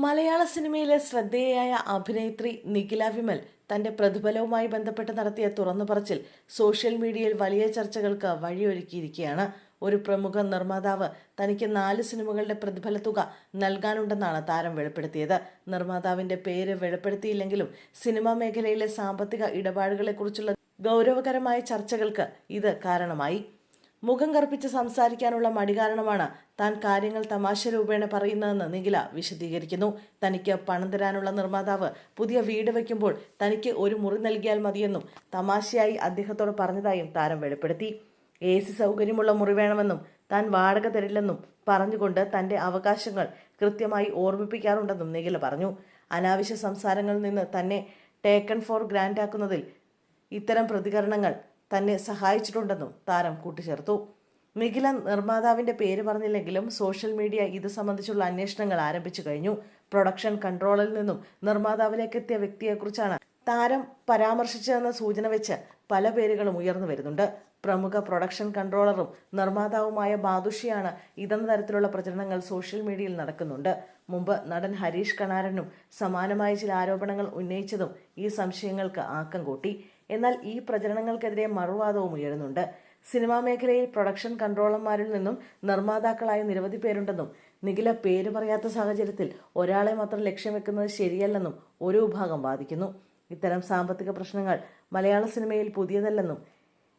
മലയാള സിനിമയിലെ ശ്രദ്ധേയയായ അഭിനേത്രി നിഖില വിമൽ തന്റെ പ്രതിഫലവുമായി ബന്ധപ്പെട്ട് നടത്തിയ തുറന്നുപറച്ചിൽ സോഷ്യൽ മീഡിയയിൽ വലിയ ചർച്ചകൾക്ക് വഴിയൊരുക്കിയിരിക്കുകയാണ്. ഒരു പ്രമുഖ നിർമ്മാതാവ് തനിക്ക് 4 സിനിമകളുടെ പ്രതിഫല തുക നൽകാനുണ്ടെന്നാണ് താരം വെളിപ്പെടുത്തിയത്. നിർമ്മാതാവിന്റെ പേര് വെളിപ്പെടുത്തിയില്ലെങ്കിലും സിനിമാ മേഖലയിലെ സാമ്പത്തിക ഇടപാടുകളെക്കുറിച്ചുള്ള ഗൗരവകരമായ ചർച്ചകൾക്ക് ഇത് കാരണമായി. മുഖം കറുപ്പിച്ച് സംസാരിക്കാനുള്ള മടി കാരണമാണ് താൻ കാര്യങ്ങൾ തമാശ രൂപേണ പറയുന്നതെന്ന് നിഖില വിശദീകരിക്കുന്നു. തനിക്ക് പണം തരാനുള്ള നിർമ്മാതാവ് പുതിയ വീട് വയ്ക്കുമ്പോൾ തനിക്ക് ഒരു മുറി നൽകിയാൽ മതിയെന്നും തമാശയായി അദ്ദേഹത്തോട് പറഞ്ഞതായും താരം വെളിപ്പെടുത്തി. AC സൗകര്യമുള്ള മുറി വേണമെന്നും താൻ വാടക തരില്ലെന്നും പറഞ്ഞുകൊണ്ട് തന്റെ അവകാശങ്ങൾ കൃത്യമായി ഓർമ്മിപ്പിക്കാറുണ്ടെന്നും നിഖില പറഞ്ഞു. അനാവശ്യ സംസാരങ്ങളിൽ നിന്ന് തന്നെ ടേക്കൺ ഫോർ ഗ്രാൻഡ് ആക്കുന്നതിൽ ഇത്തരം പ്രതികരണങ്ങൾ തന്നെ സഹായിച്ചിട്ടുണ്ടെന്നും താരം കൂട്ടിച്ചേർത്തു. നിഖില നിർമ്മാതാവിന്റെ പേര് പറഞ്ഞില്ലെങ്കിലും സോഷ്യൽ മീഡിയ ഇത് സംബന്ധിച്ചുള്ള അന്വേഷണങ്ങൾ ആരംഭിച്ചു കഴിഞ്ഞു. പ്രൊഡക്ഷൻ കൺട്രോളിൽ നിന്നും നിർമ്മാതാവിലേക്ക് എത്തിയ വ്യക്തിയെക്കുറിച്ചാണ് താരം പരാമർശിച്ചതെന്ന സൂചന വെച്ച് പല പേരുകളും ഉയർന്നു വരുന്നുണ്ട്. പ്രമുഖ പ്രൊഡക്ഷൻ കൺട്രോളറും നിർമ്മാതാവുമായ ബാദുഷിയാണ് ഇതെന്ന തരത്തിലുള്ള പ്രചരണങ്ങൾ സോഷ്യൽ മീഡിയയിൽ നടക്കുന്നുണ്ട്. മുമ്പ് നടൻ ഹരീഷ് കണാരനും സമാനമായ ചില ആരോപണങ്ങൾ ഉന്നയിച്ചതും ഈ സംശയങ്ങൾക്ക് ആക്കം കൂട്ടി. എന്നാൽ ഈ പ്രചരണങ്ങൾക്കെതിരെ മറുവാദവും ഉയരുന്നുണ്ട്. സിനിമാ മേഖലയിൽ പ്രൊഡക്ഷൻ കൺട്രോളർമാരിൽ നിന്നും നിർമ്മാതാക്കളായ നിരവധി പേരുണ്ടെന്നും നിഖില പേര് പറയാത്ത സാഹചര്യത്തിൽ ഒരാളെ മാത്രം ലക്ഷ്യം വെക്കുന്നത് ശരിയല്ലെന്നും ഒരു വിഭാഗം വാദിക്കുന്നു. ഇത്തരം സാമ്പത്തിക പ്രശ്നങ്ങൾ മലയാള സിനിമയിൽ പുതിയതല്ലെന്നും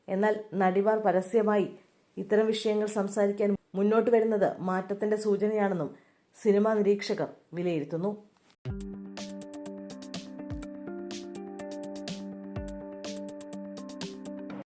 എന്നാൽ നടിമാർ പരസ്യമായി ഇത്തരം വിഷയങ്ങൾ സംസാരിക്കാൻ മുന്നോട്ട് വരുന്നത് മാറ്റത്തിന്റെ സൂചനയാണെന്നും സിനിമാ നിരീക്ഷകർ വിലയിരുത്തുന്നു.